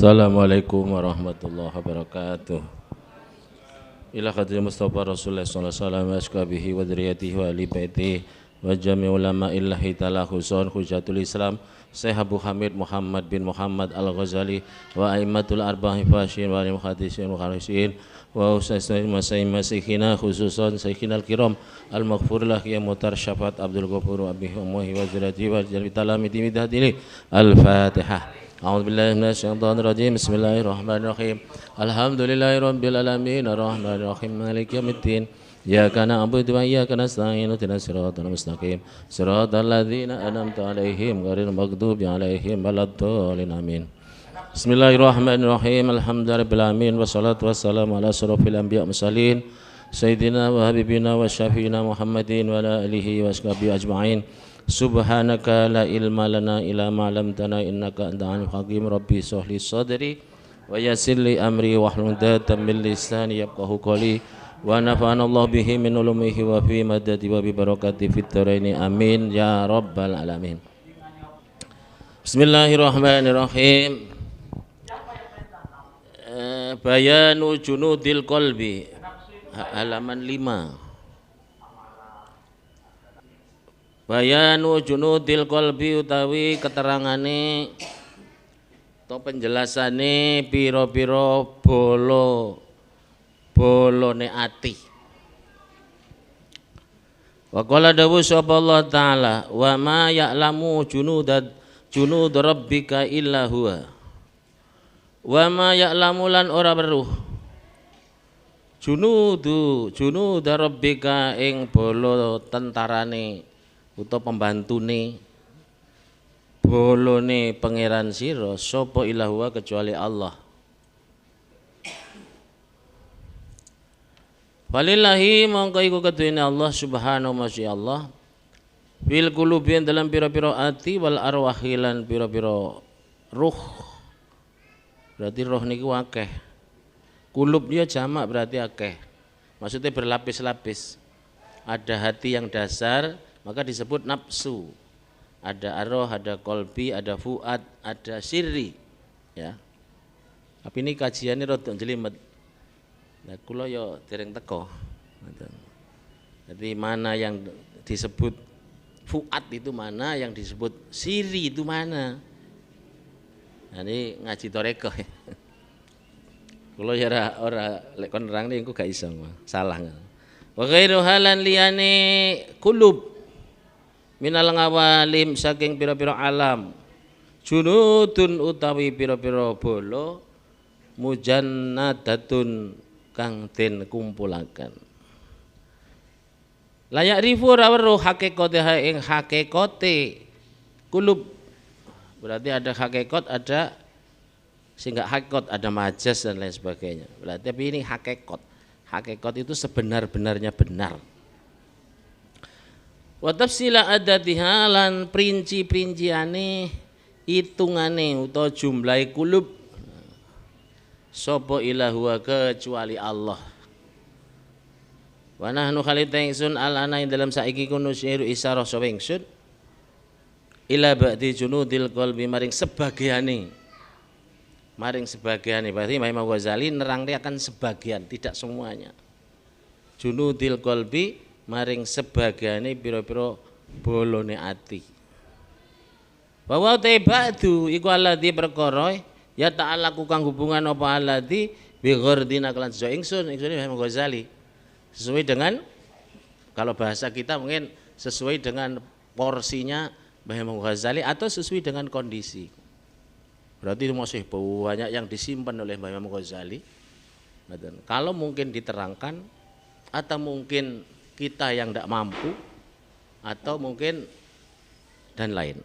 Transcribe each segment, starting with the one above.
Assalamualaikum warahmatullahi wabarakatuh. Ila khadri Mustafa Rasulullah sallallahu alaihi wasallam wa ashabihi wa dzurriyyatihi wa ali baitihi wa jami' ulama illahi ta'ala khusun hujatul Islam Syekh Abu Hamid Muhammad bin Muhammad Al-Ghazali wa aimatul arba'in fashin wa muhaddisin wa kharisin wa usaisai masaykhina khususan saykhina al-kiram al-maghfur lah ya mutar syafat Abdul Ghafur abi ummi wa zuriyati wa jalbi talamidi midadili al-Fatihah. A'udzu billahi minasyaitonir rajim. Bismillahirrahmanirrahim. Alhamdulillahirabbil alamin arrahmanir rahim maliki yaumiddin. Iyyaka na'budu wa iyyaka nasta'in ihdinas siratal mustaqim. Siratal ladzina an'amta 'alaihim ghairil maghdubi 'alaihim waladdallin. Amin. Bismillahirrahmanirrahim. Alhamdulillahirabbil alamin wassalatu wassalamu ala asyrofil anbiya mursalin sayyidina wa habibina wa syafiina Muhammadin wa ala alihi wa sahbihi ajma'in. Subhanaka la ilma lana illa ma 'allamtana innaka antal hakim. Rabbi shrahli sadri wa yassir li amri wahlul 'uqdatam min lisani yafqahu qawli wa nafa'ana Allah bihi min ulumihi wa fi madadi wa bi barakati fit dharain amin ya rabbal alamin. Bismillahirrahmanirrahim. Bayanu junudil qalbi, halaman 5. Bayanu junudil qalbi utawi keterangane atau penjelasane piro-piro bolone ati. Wa qala dawu sapa Allah taala wa ma ya'lamu junud rabbika illa huwa. Wa ma ya'lamu lan ora weruh junud rabbika ing bolo tentarane utawa pembantune bolone pangeran sira sapa ilahua kecuali Allah. Walillahi mongko iku keduwene Allah subhanahu wa ta'ala fil qulubi dalam pira-pira ati wal arwahi lan pira-pira ruh. Berarti roh niku akeh. Kulub dia jamak berarti akeh. Maksudnya berlapis-lapis. Ada hati yang dasar maka disebut nafsu. Ada arwah, ada kolbi, ada fuad, ada sirri. Ya. Tapi ini kajiannya rada jelimet. Nah, kula yo dereng teko. Jadi mana yang disebut fuad itu mana, yang disebut sirri itu mana. Nah, ini ngaji toreko. Kula ya ora lek kon nerang niku gak iso, salah. Wa ghairu halan liyane kulub minal ngawalim saking pira-pira alam junudun utawi pira-pira bolo mujannadatun kang den kumpulaken layak rifu ora weruh hakikate ing hakikate kulub. Berarti ada hakikat, ada sehingga hakikat, ada majas dan lain sebagainya. Berarti tapi ini hakikat. Hakikat itu sebenar-benarnya benar. Wa tafsila adatiha lan perinci-perinciane hitungane utawa jumlahe kulub sapa ilahu kecuali Allah. Wa nahnu khalita ingsun alana ing dalam saiki kuno syiru isyarah sapa ingsun ila ba'di junudil qalbi maring sebagiane berarti Imam Ghazali nerangnya akan sebagian, tidak semuanya. Junudil qalbi maring sebagiane pira-pira bolone ati. Bahwa taibatu iku alladzi perkara ya ta'ala ku kang hubungan apa alladzi bi ghardina kelan sejo ingsun Imam Ghazali. Sesuai dengan kalau bahasa kita mungkin sesuai dengan porsinya Imam Ghazali atau sesuai dengan kondisi. Berarti masih banyak yang disimpan oleh Imam Ghazali. Kalau mungkin diterangkan atau mungkin kita yang tidak mampu atau mungkin dan lain.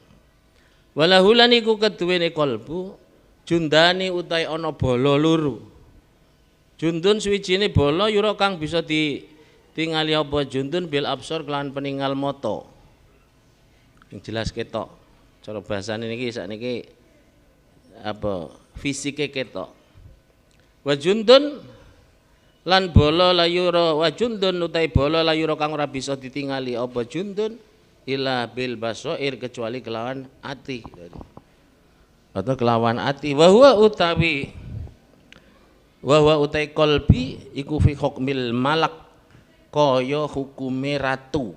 Walahulan iku keduwene kalbu jundani utai ana bala loro. Jundun suwijine bala yura kang bisa ditingali apa jundun bil absor kelan peninggal mata. Yang jelas ketok. Cara bahasane niki sakniki apa fisike ketok. Wa jundun lan bala layura wa jundun utai bala layura kang ora bisa ditingali apa jundun ila bil basair kecuali kelawan ati. atau kelawan ati. Wa huwa utai kolbi iku fi hukmil malak kaya hukume ratu.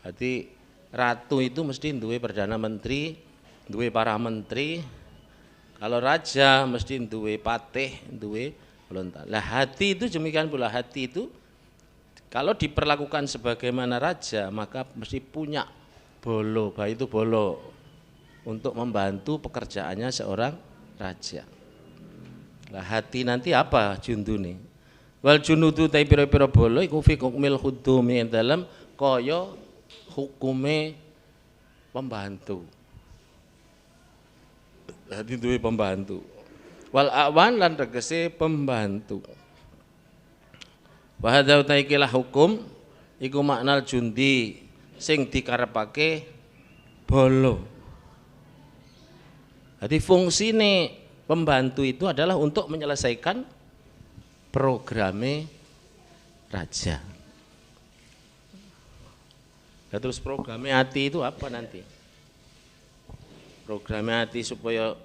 Berarti ratu itu mesti duwe perdana menteri, duwe para menteri. Kalau raja mesti duwe patih, duwe pelontar. Lah hati itu demikian pula, hati itu kalau diperlakukan sebagaimana raja maka mesti punya bolo, itu bolo untuk membantu pekerjaannya seorang raja. Lah hati nanti apa jundune? Wal junudu ta pira-pira bolo iku fi hukmil khudumi dalam kaya hukume pembantu. Hati duwe pembantu. Wal awan lan tegese pembantu. Wa hadza uta'ikilah hukum iku maknal jundi sing dikarepake bolo. Jadi fungsine pembantu itu adalah untuk menyelesaikan programe raja. Nah, terus programnya hati itu apa nanti? Programnya hati supaya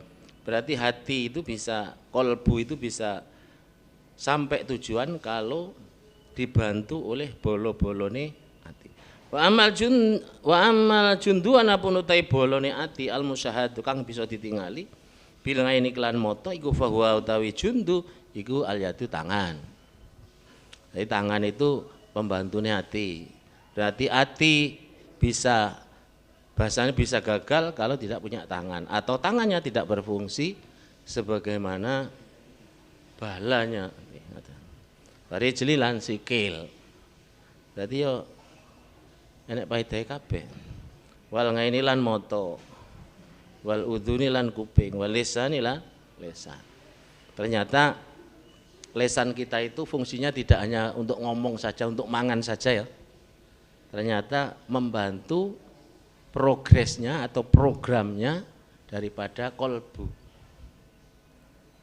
berarti hati itu bisa, kolbu itu bisa sampai tujuan kalau dibantu oleh bolo-bolone hati. Wa amal jundu anapun utai bolone hati al musyahadu kang bisa ditingali bila ini kelan moto iku fahuwa utawi jundu iku al yadu tangan. Jadi tangan itu pembantunya hati. Berarti hati bisa, bahasanya bisa gagal kalau tidak punya tangan atau tangannya tidak berfungsi sebagaimana balanya. Bari jelilan sikil. Berarti yo enek paedahe kabeh. Wal ngaini lan moto. Wal udhuni lan kuping, wal lisani lan lesan. Ternyata lesan kita itu fungsinya tidak hanya untuk ngomong saja, untuk mangan saja ya. Ternyata membantu progresnya atau programnya daripada kolbu.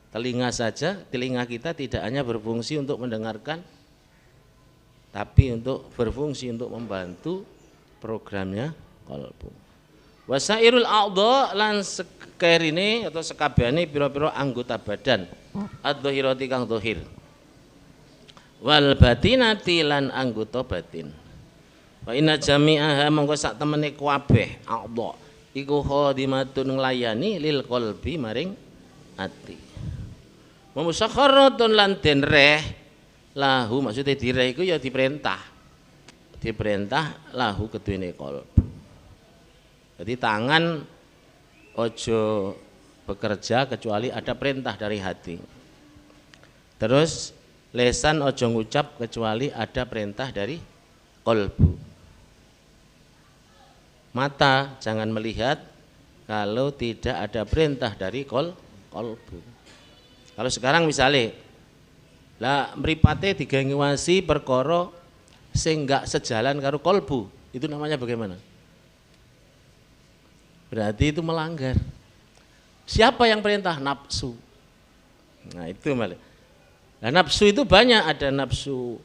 Telinga saja, telinga kita tidak hanya berfungsi untuk mendengarkan, tapi untuk berfungsi untuk membantu programnya kolbu. Wasairul a'dha lan sekerine atau sekabehane pira-pira anggota badan adh-dhahirati kang dhahir. Wal batinati lan anggota batin. Wa inna jami'aha mongko sak temene kabeh a'dha iku khadimatun nglayani lil qalbi maring ati. Mumusakharatun lan den reh lahu, maksudnya direh iku ya diperintah. Diperintah lahu keduwene qalbu. Jadi tangan ojo bekerja kecuali ada perintah dari hati. Terus lesan ojo ngucap kecuali ada perintah dari kolbu. Mata jangan melihat kalau tidak ada perintah dari kolbu. Kalau sekarang misalnya lah mripate digangiwasi perkara sing enggak sejalan karo kolbu, itu namanya bagaimana? Berarti itu melanggar. Siapa yang perintah? Nafsu. Nah itu malah. Nah, nafsu itu banyak, ada nafsu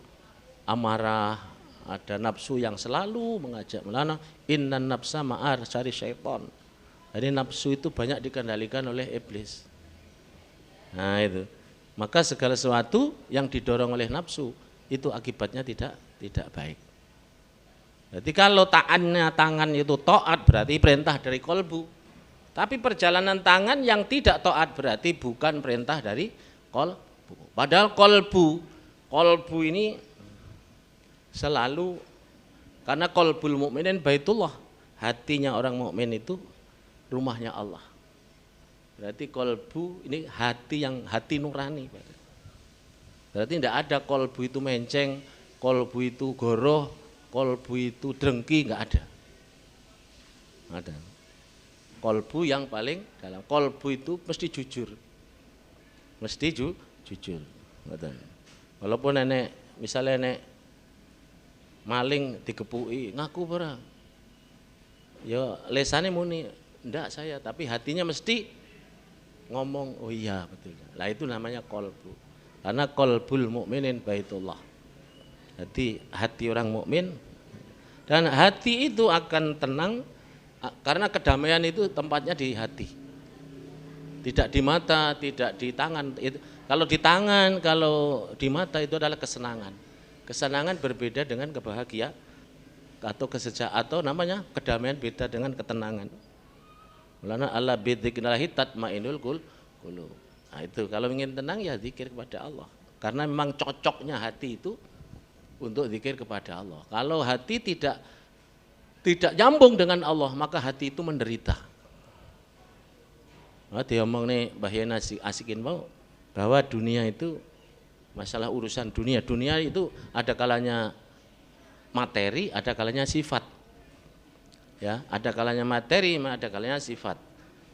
amarah, ada nafsu yang selalu mengajak melarang. Innan nafsa ma'ar syari syaiton. Jadi nafsu itu banyak dikendalikan oleh iblis. Nah itu. Maka segala sesuatu yang didorong oleh nafsu itu akibatnya tidak baik. Jadi kalau tangan itu taat berarti perintah dari kolbu. Tapi perjalanan tangan yang tidak taat berarti bukan perintah dari kolbu. Padahal kolbu ini selalu, karena kolbul mukminin baitullah, hatinya orang mukmin itu rumahnya Allah. Berarti kolbu ini hati nurani. Berarti tidak ada kolbu itu menceng, kolbu itu goroh, kolbu itu drengki, enggak ada. Ada. Kolbu yang paling dalam. Kolbu itu mesti jujur. Mesti jujur. Walaupun misalnya maling digepuki, ngaku barang. Ya lesane muni, enggak saya, tapi hatinya mesti ngomong, oh iya betul. Lah itu namanya kolbu. Karena kolbul mukminin baitullah. Jadi hati orang mukmin, dan hati itu akan tenang karena kedamaian itu tempatnya di hati. Tidak di mata, tidak di tangan. Kalau di tangan, kalau di mata itu adalah kesenangan. Kesenangan berbeda dengan kebahagiaan atau atau namanya kedamaian beda dengan ketenangan. Mulana Allah bidzikrillahi tatmainul qulub. Nah itu kalau ingin tenang ya zikir kepada Allah. Karena memang cocoknya hati itu untuk zikir kepada Allah. Kalau hati tidak nyambung dengan Allah, maka hati itu menderita. Nah, dia ngomong nih Mbah Yen asikin mau bahwa dunia itu masalah urusan dunia. Dunia itu ada kalanya materi, ada kalanya sifat. Ya, ada kalanya materi, ada kalanya sifat.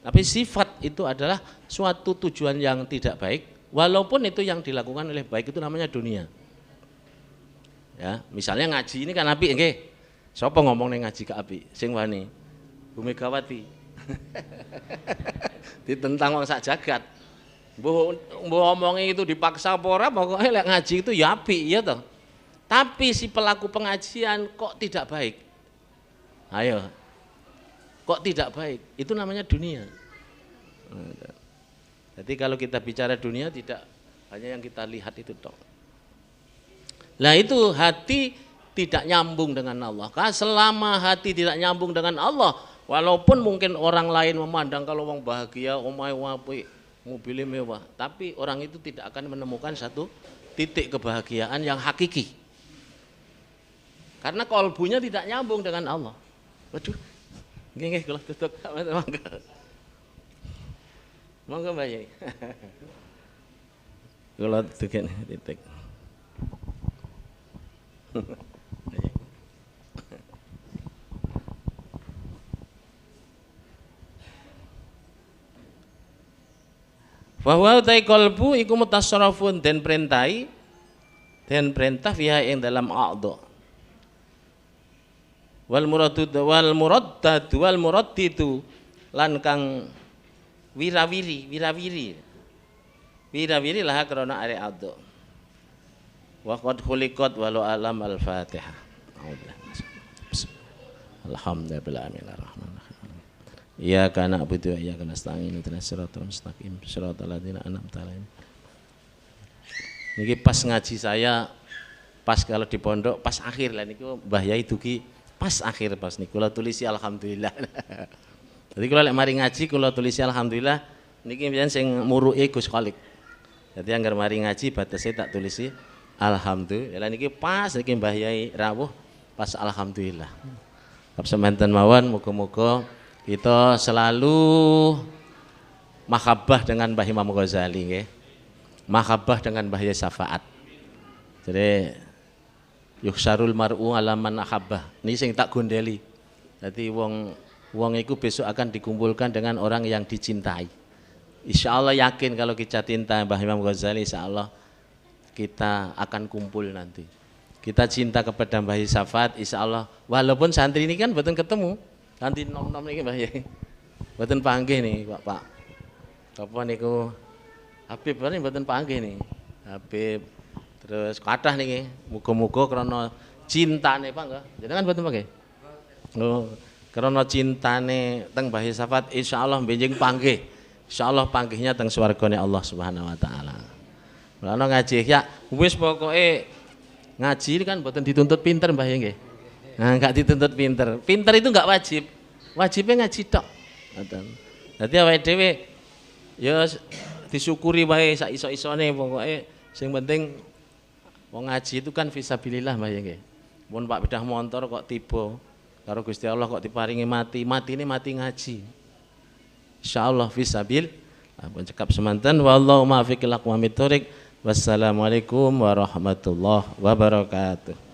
Tapi sifat itu adalah suatu tujuan yang tidak baik, walaupun itu yang dilakukan oleh baik, itu namanya dunia. Ya, misalnya ngaji ini kan apik nggih. Sapa ngomong ning ngaji ke apik? Sing wani. Bu Megawati. Ditentang wong sak jagat. Mbok ngomongi itu dipaksa apa ora, pokoke lek ngaji itu ya apik ya toh. Tapi si pelaku pengajian kok tidak baik. Ayo. Kok tidak baik? Itu namanya dunia. Jadi kalau kita bicara dunia tidak hanya yang kita lihat itu toh. Nah itu hati tidak nyambung dengan Allah. Karena selama hati tidak nyambung dengan Allah, walaupun mungkin orang lain memandang kalau orang bahagia, omahe apik, mobilnya mewah, tapi orang itu tidak akan menemukan satu titik kebahagiaan yang hakiki. Karena kolbunya tidak nyambung dengan Allah. Waduh, nggih kalau tutup mangga. Mangga Mbak Yai. Kalau tuken titik. Bahwa utai kolbu iku mutasarrafun den perintah fiha ing dalam a'dha. Wal muraddidu lan kang wirawiri lah karena are a'dha. Wa qad khuliqat walau alam al-Fatihah. Alhamdulillahirrahmanirrahim. Iyyaka na'budu wa iyyaka nasta'in ihdinas siratal mustaqim siratal ladzina an'amta 'alaihim. Niki pas ngaji saya pas kalau di pondok pas akhir lah niku Mbah Yai dugi pas akhir pas niku kula tulisi alhamdulillah. Jadi kula lek mari ngaji kula tulisi alhamdulillah niki mbiyen sing muruke Gus Khalik. Jadi anggar mari ngaji batese tak tulisi alhamdulillah niki pas niki Mbah Yai rawuh pas alhamdulillah. Semanten mawon muga-muga kita selalu mahabbah dengan Mbah Imam Ghazali nggih. Mahabbah dengan Mbah Yai Syafaat. Jadi yuksarul mar'u ala man ahabbah. Ini sing tak gondeli. Jadi wong iku besok akan dikumpulkan dengan orang yang dicintai. Insyaallah yakin kalau kita cinta Mbah Imam Ghazali insyaallah kita akan kumpul nanti. Kita cinta kepada Mbah Yai Syafaat insyaallah walaupun santri ini kan mboten ketemu. Nanti nom-nom niki Mbah Yai. Mboten panggih nih Pak. Apa niku Habib ini mboten panggih nih. Habib terus kathah niki muga-muga krana cintane Pak nggih. Jenengan mboten panggih. Oh, krana cintane teng Mbah Yai Syafaat insyaallah benjing panggih. Insyaallah panggihnya teng swargane Allah Subhanahu wa taala. Mulane ngaji ya wis pokoke ngaji kan mboten dituntut pinter Mbah Yai nggih. Nah, enggak dituntut pinter. Pinter itu enggak wajib. Wajibnya ngaji tok. Ngoten. Dadi awake dhewe ya disyukuri wae sak iso-isone pokoke sing penting wong ngaji itu kan fisabilillah Mbah Yai nggih. Mun Pak bedah montor kok tiba karo Gusti Allah kok diparingi mati, matine mati ngaji. Insyaallah fisabil. Pun cekap semanten wallahu muwaffiq ila aqwamit thoriq. Wassalamualaikum warahmatullahi wabarakatuh.